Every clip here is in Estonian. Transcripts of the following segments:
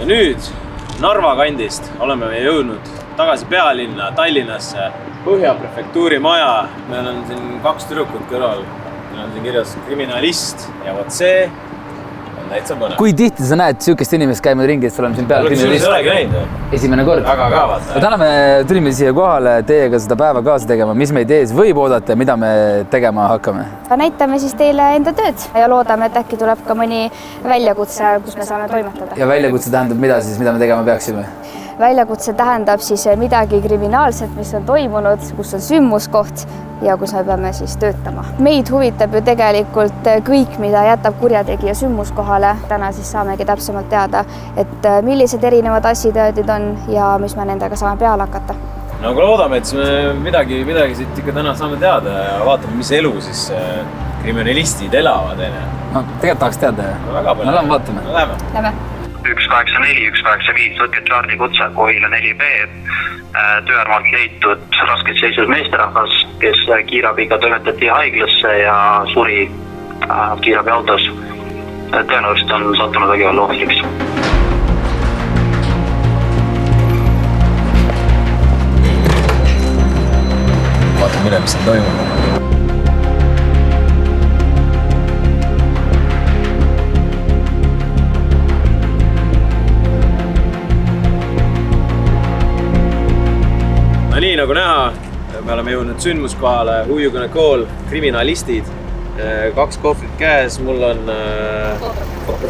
Ja nüüd Narva kandist oleme me jõudnud tagasi pealinna Tallinnasse, Põhja prefektuuri maja. Meil on siin 2 tüdrukut kõrval. Meil on siin kirjas kriminalist ja vot see on täitsa mõne. Kui tihti sa näed sihukest inimest käima ringi, et sul on siin peal kriminalist? Ei olegi näinud. Esimene kord. Väga ka vaata. Täna me tulime siia kohale teiega seda päeva kaasa tegema, mis meid ees võib oodata ja mida me tegema hakkame. Näitame siis teile enda tööd ja loodame, et äkki tuleb ka mõni väljakutse, kus me saame toimetada. Ja väljakutse tähendab mida siis, mida me tegema peaksime? Väljakutse tähendab siis midagi kriminaalset, mis on toimunud, kus on sündmuskoht ja kus me peame siis töötama. Meid huvitab ju tegelikult kõik, mida jätab kurjategija sündmuskohale. Täna siis saamegi täpsemalt teada, et millised erinevad asitõendid on ja mis me nendega saame peale hakata. No aga loodame, et me midagi siit ikka täna saame teada ja vaatame, mis elu siis kriminalistid elavad. No, tegelikult tahaks teada. Väga palju. No lähme vaatame. Lähme. 184, 185, võtke Charlie kutse Kohila 4B. Tööarmalt leitud raskelt seisus meesterahvas, kes kiirabiga toimetati haiglasse ja suri kiirabiautos. Tõenäoliselt on sattunud vägivalla ohvriks. Vaatame üle, mis siin toimub. No nii nagu näha, me oleme jõudnud sündmuskohale, who you gonna call, kriminalistid. 2 kohvrit käes, mul on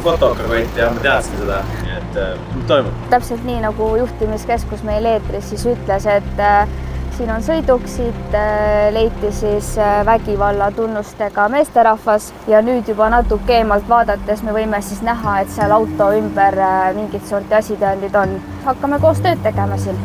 fotokart ja ma teadsin seda, nii et mis toimub? Täpselt nii nagu juhtimiskeskus meil eetris siis ütles, et siin on sõiduk, siit leiti siis vägivalla tunnustega meesterahvas ja nüüd juba natuke eemalt vaadates me võime siis näha, et seal auto ümber mingit sorti asitõendid on. Hakkame koos tööd tegema siin.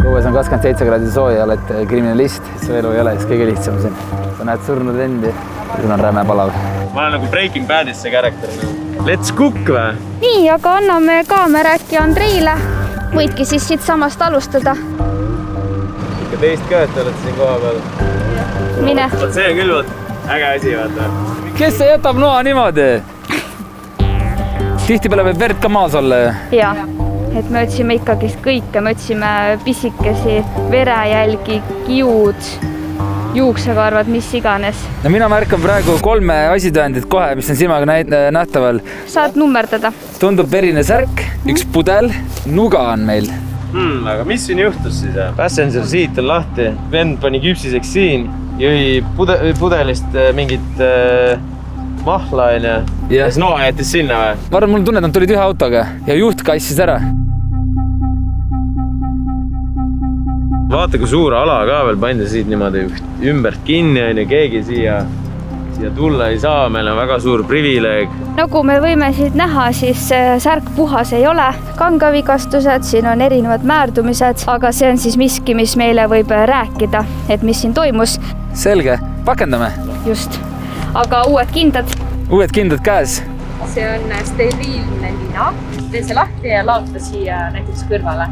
Õues on 27 kraadi sooja, oled kriminalist, su elu ei ole siis kõige lihtsam siin. Sa näed surnud endi, sul on räme palav. Ma olen nagu Breaking Badis see karakter. Let's cook või? Nii, aga anname kaamera äkki Andreile. Võidki siis siit samast alustada. Ikka teist ka, et oled siin koha peal. Mine. Vaat see on küll äge asi, vaata. Kes see jätab noa niimoodi? Tihtipeale võib verd ka maas olla. Ja, et me otsime ikkagi kõike. Me otsime pisikesi verejälgi, kiud, juuksekarvad, mis iganes. No mina märkan praegu 3 asitõendit kohe, mis on silmaga nähtaval. Saad nummerdada. Tundub verine särk, 1 pudel, nuga on meil. Aga mis siin juhtus siis? Passenger seat on lahti, vend pani küpsiseks siin, jõi pudelist mingit mahla ja siis noa jättis sinna või? Ma arvan, mul tunne, et nad tulid ühe autoga ja juht kassis ära. Vaata, kui suur ala ka veel pandi siit niimoodi ümbert kinni on ja keegi siia tulla ei saa, meil on väga suur privileeg. Nagu me võime siit näha, siis särk puhas ei ole. Kangavigastused, siin on erinevad määrdumised, aga see on siis miski, mis meile võib rääkida, et mis siin toimus. Selge, pakendame. Just, aga uued kindad. Uued kindad käes. See on steriilne lina. Tee see lahti ja laota siia näiteks kõrvale.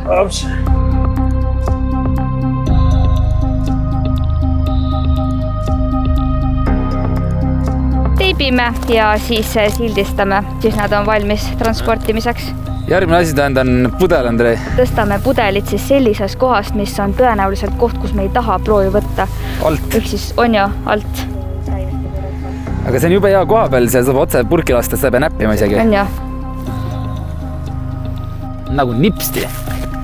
Ops. Teibime ja siis sildistame, siis nad on valmis transportimiseks. Järgmine asitõend on pudel, Andrei. Tõstame pudelit siis sellisest kohast, mis on tõenäoliselt koht, kus me ei taha proovi võtta. Alt. Ehk siis on ju alt. Aga see on jube hea koha peal, see saab otse purki lasta, seda ei pea näppima isegi. On ju. Nagu nipsti.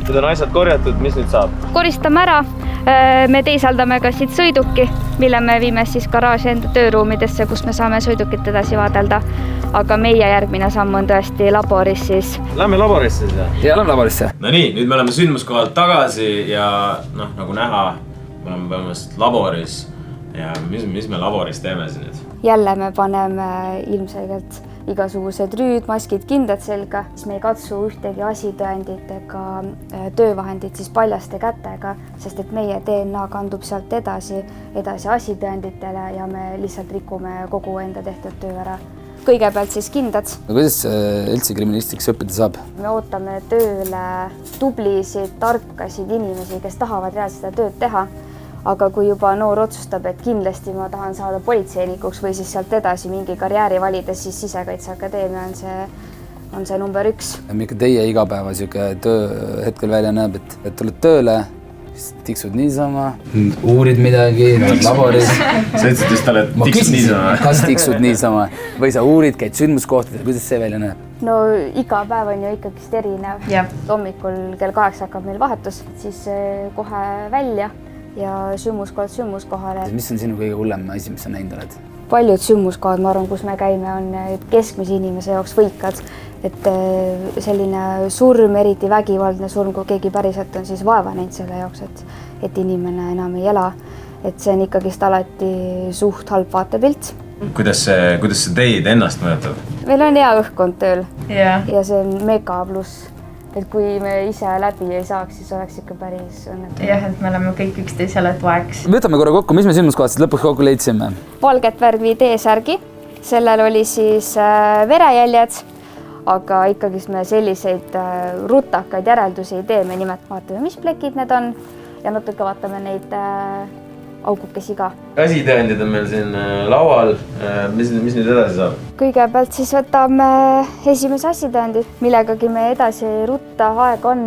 Nüüd on asjad korjatud, mis nüüd saab? Koristame ära. Me teisaldame ka siit sõiduki, mille me viime siis garaaži enda tööruumidesse, kus me saame sõidukit edasi vaadelda. Aga meie järgmine samm on tõesti laboris siis. Lähme laborisse siis? Ja, lähme laborisse. No nii, nüüd me oleme sündmuskohalt tagasi ja nagu näha, me oleme põhimõtteliselt laboris. Ja mis me laboris teeme siin nüüd? Jälle me paneme ilmselgelt igasugused rüüd, maskid, kindad selga, siis me ei katsu ühtegi asitõendit ega töövahendit siis paljaste kätega, sest et meie DNA kandub sealt edasi asitõenditele ja me lihtsalt rikume kogu enda tehtud töö ära. Kõigepealt siis kindad. Kuidas üldse kriminalistiks õppida saab? Me ootame tööle tublisid, tarkasid inimesi, kes tahavad reaalselt seda tööd teha. aga kui juba noor otsustab, et kindlasti ma tahan saada politseinikuks või siis sealt edasi mingi karjääri valida, siis Sisekaitseakadeemia on see number 1. Milline teie igapäeva töö hetkel välja näeb, et tuled tööle, tiksud niisama, uurid midagi, laboris. Sa ütlesid just talle, et tiksud niisama. Kas tiksud niisama või sa uurid, käid sündmuskohtadel, kuidas see välja näeb? No iga päev on ju ikkagist erinev. Hommikul kell 8 hakkab meil vahetus, siis kohe välja ja sündmuskohad sündmuskohale. Mis on sinu kõige hullem asi, mis sa näinud oled? Paljud sündmuskohad, ma arvan, kus me käime, on keskmise inimese jaoks võikad. Et selline surm, eriti vägivaldne surm, kui keegi päriselt on siis vaeva näinud selle jaoks, et inimene enam ei ela. Et see on ikkagist alati suht halb vaatepilt. Kuidas see teid ennast mõjutab? Meil on hea õhkkond tööl ja see on mega pluss. Et kui me ise läbi ei saaks, siis oleks ikka päris õnnetu. Jah, et me oleme kõik üksteisele toeks. Võtame korra kokku, mis me sündmuskohast lõpuks kokku leidsime? Valget värvi T-särgi, sellel oli siis verejäljed, aga ikkagist me selliseid rutakaid järeldusi ei tee, me nimelt vaatame, mis plekid need on ja natuke vaatame neid augukesi ka. Asitõendid on meil siin laual. Mis nüüd edasi saab? Kõigepealt siis võtame esimese asitõendid, millegagi me edasi ei rutta, aega on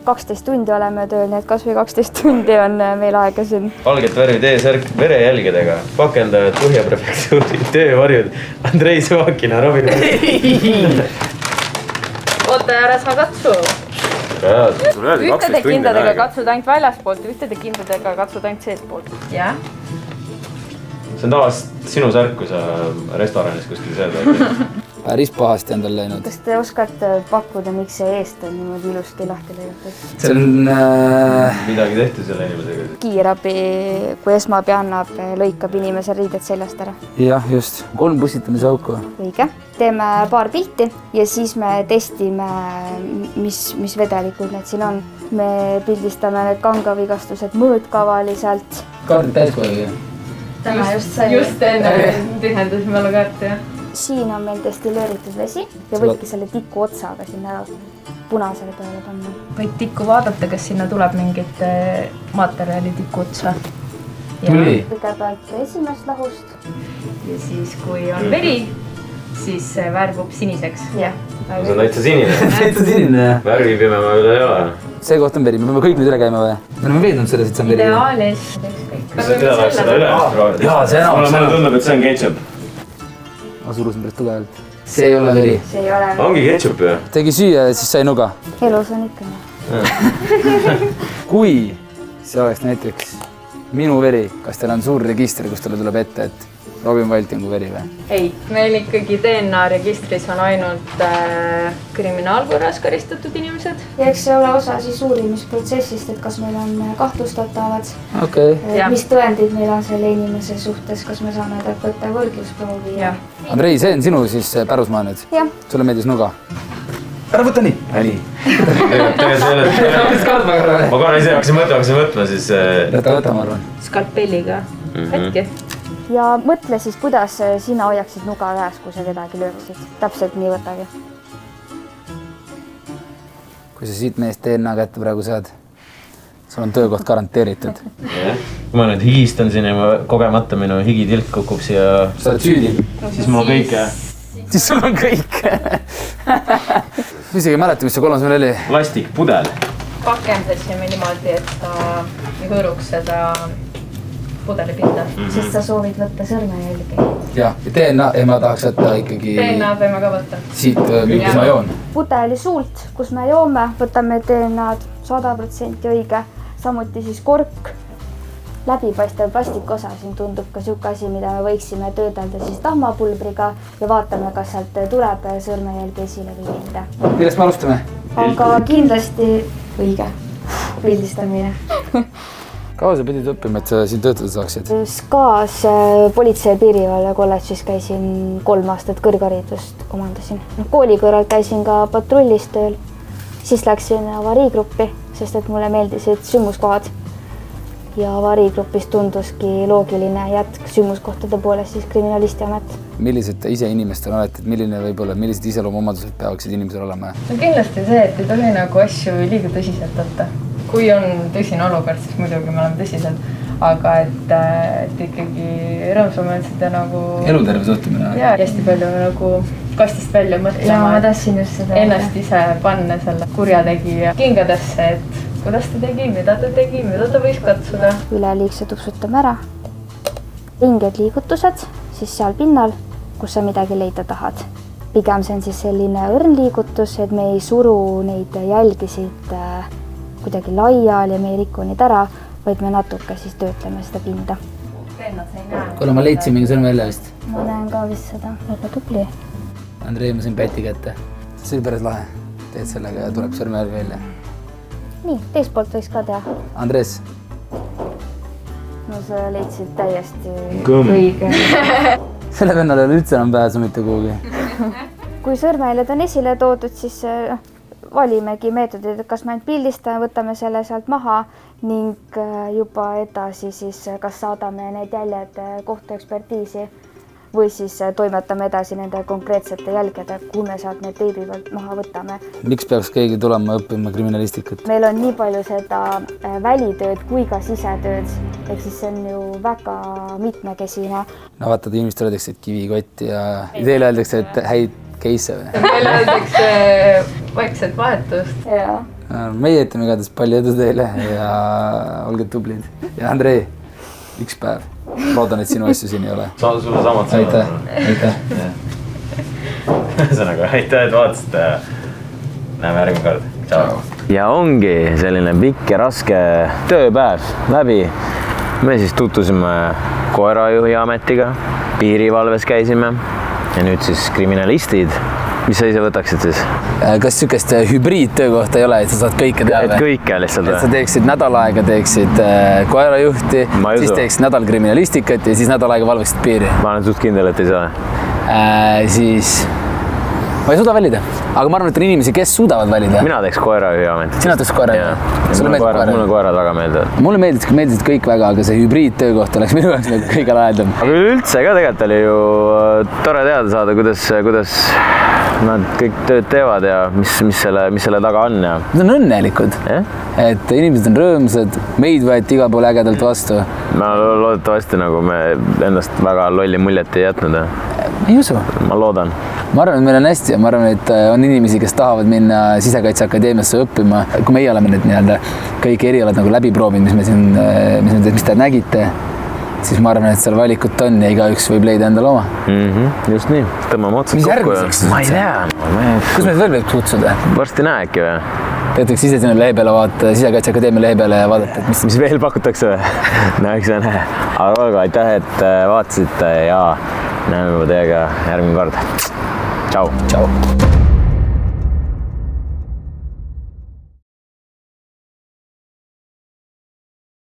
12 tundi oleme tööl, nii et kas või 12 tundi on meil aega siin. Valget värvi T-särk verejälgedega, pakendajad Põhja prefektuuri töövarjud Andrei Suvakina, Robin. Oota, ära sa katsu. Ühtede kindadega katsud ainult väljaspoolt, ühtede kindadega katsud ainult seestpoolt. Jah. See on tavaliselt sinu särk, kui sa restoranis kuskil sööd. Päris pahasti on tal läinud. Kas te oskate pakkuda, miks see eest on niimoodi ilusti lahti lõigatud? See on... Midagi tehti selle inimesega. Kiirabi, kui esmaabi annab, lõikab inimese riided seljast ära. Jah, just. 3 pussitamise auku. Õige. Teeme paar pilti ja siis me testime, mis vedelikud need siin on. Me pildistame need kangavigastused mõõtkavaliselt. Kaardid täiskoja. Täna just enne tühendasime kaarti, jah. Siin on meil destilleeritud vesi ja võidki selle tiku otsaga sinna punasele peale panna. Võid tikku vaadata, kas sinna tuleb mingit materjali tiku otsa. Tuli. Kõigepealt esimest lahust. Ja siis, kui on veri, siis see värvub siniseks. Jah. See on täitsa sinine. Täitsa sinine, jah. Värvi pimema üle ei ole. See koht on veri, me peame kõik nüüd üle käima või? Me oleme veednud selles, et see on veri. Ideaalis. Kas sa tead, et seda üle? Jaa, see enam. Mulle tundub, et see on ketšup. Ma surusin päris tugevalt. See ei ole veri. See ei ole. Ongi ketšup, jah? Tegi süüa ja siis sai nuga. Elus on ikka. Kui see oleks näiteks minu veri, kas teil on suur register, kus teile tuleb ette, et Robin Valtingu veri või? Ei, meil ikkagi DNA registris on ainult kriminaalkorras karistatud inimesed. Ja eks see ole osa siis uurimisprotsessist, et kas meil on kahtlustatavad, mis tõendid meil on selle inimese suhtes, kas me saame talt võtta võrdlusproovi. Andrei, see on sinu siis pärusmaa nüüd? Jah. Sulle meeldis nuga? Ära võta nii! Nii. Ma korra ise hakkasin võtma, siis... Võta, ma arvan. Skalpelliga. Hetki. Ja mõtle siis, kuidas sina hoiaksid nuga käes, kui sa kedagi lööksid. Täpselt nii võtagi. Kui sa siit meest DNA kätte praegu saad, sul on töökoht garanteeritud. Kui ma nüüd higistan siin ja kogemata minu higitilk kukub siia... Sa oled süüdi? Siis mul on kõik, jah. Siis sul on kõik. Isegi ei mäleta, mis see kolmas meil oli. Plastikpudel. Pakendasime niimoodi, et ta hõõruks seda pudelipinda. Sest sa soovid võtta sõrmejälgi. Jah, ja DNA ma tahaks võtta ikkagi... DNA võime ka võtta. Siit, kus ma joon. Pudeli suult, kus me joome, võtame DNA-d 100% õige. Samuti siis kork, läbipaistev plastikosa. Siin tundub ka siuke asi, mida me võiksime töödelda siis tahmapulbriga ja vaatame, kas sealt tuleb sõrmejälgi esile või mitte. Millest me alustame? Aga kindlasti õige pildistamine. Kaua sa pidid õppima, et sa siin töötada saaksid? SKAS politsei- ja piirivalve kolledžis käisin 3 aastat kõrgharidust omandasin. Kooli kõrval käisin ka patrullis tööl. Siis läksin avariigruppi, sest et mulle meeldisid sündmuskohad. Ja avariigrupis tunduski loogiline jätk sündmuskohtade poole siis kriminalistiamet. Millised te ise inimestena olete, et millised iseloomuomadused peaksid inimesel olema? No kindlasti see, et ei tohi nagu asju liiga tõsiselt võtta. Kui on tõsine olukord, siis muidugi me oleme tõsiselt. aga et ikkagi rõõmsam on seda nagu eluterve suhtumine. ja hästi palju nagu kastist välja mõtlema. ja ma tahtsin just seda. Ennast ise panna selle kurjategija kingadesse, et kuidas ta tegi, mida ta võis katsuda. Üleliigse tupsutame ära. Ringed liigutused siis seal pinnal, kus sa midagi leida tahad. Pigem see on siis selline õrn liigutus, et me ei suru neid jälgisid kuidagi laiali ja me ei riku neid ära, vaid me natuke siis töötleme seda pinda. Kuule, ma leidsin mingi sõrme välja vist. Ma näen ka vist seda, väga tubli. Andrei, ma sain päti kätte. See oli päris lahe. Teed sellega ja tuleb sõrme välja. Nii, teist poolt võiks ka teha. Andres. No sa leidsid täiesti õige. Selle vennal ei ole üldse enam pääsu mitte kuhugi. Kui sõrmehaljad on esile toodud, siis valimegi meetodid, et kas me ainult pildistame, võtame selle sealt maha ning juba edasi siis kas saadame need jäljed kohtuekspertiisi või siis toimetame edasi nende konkreetsete jälgede, kuhu me sealt need teibi pealt maha võtame. Miks peaks keegi tulema õppima kriminalistikat? Meil on nii palju seda välitööd kui ka sisetööd, ehk siis see on ju väga mitmekesine. No vaatad, inimestele öeldakse, et kivikott ja teile öeldakse, et häid keisse või? Meil öeldakse vaikset vahetust. Ja. Meie ütleme igatahes palju edu teile ja olge tublid. Ja Andrei, üks päev. Loodan, et sinu asju siin ei ole. Sulle samad Aitäh. Aitäh. Ühesõnaga, aitäh, et vaatasite. Näeme järgmine kord. Ciao. Ja ongi selline pikk ja raske tööpäev läbi. Me siis tutvusime koerajuhi ametiga, piirivalves käisime ja nüüd siis kriminalistid. Mis sa ise võtaksid siis? Kas sükest hübriidtöökohta ei ole, et sa saad kõike teha? Et kõike lihtsalt või? Et sa teeksid nädal aega, teeksid koerajuhti, siis teeksid nädal kriminalistikat ja siis nädal aega valvaksid piiri. Ma olen suht kindel, et ei saa. Siis ma ei suuda valida, aga ma arvan, et on inimesi, kes suudavad valida. Mina teeks koerajuhi ametit. Sina teeks koerajuhi? Mulle koerad väga meeldivad. Mulle meeldisid kõik väga, aga see hübriidtöökoht oleks minu jaoks nagu kõige lahedam. Aga üldse ka tegelikult oli ju tore teada saada, kuidas nad kõik tööd teevad ja mis selle taga on. Ja... Nad on õnnelikud, et inimesed on rõõmsad, meid võeti igal pool ägedalt vastu. Ma loodetavasti nagu me endast väga lolli muljet ei jätnud. Ei usu. Ma loodan. Ma arvan, et meil on hästi ja ma arvan, et on inimesi, kes tahavad minna Sisekaitseakadeemiasse õppima. Kui meie oleme need nii-öelda kõik erialad nagu läbi proovinud, mis te nägite, siis ma arvan, et seal valikut on ja igaüks võib leida endale oma. Just nii, tõmbame otsad kokku. Mis järgmiseks? Ma ei tea. Kus meid veel võib kutsuda? Varsti näe äkki või? Peetakse ise sinna lehe peale vaadata, Sisekaitseakadeemia lehe peale ja vaadata, et mis veel pakutakse või? No eks see näe. Aga olgu, aitäh, et vaatasite ja näeme juba teiega järgmine kord. Ciao. Ciao.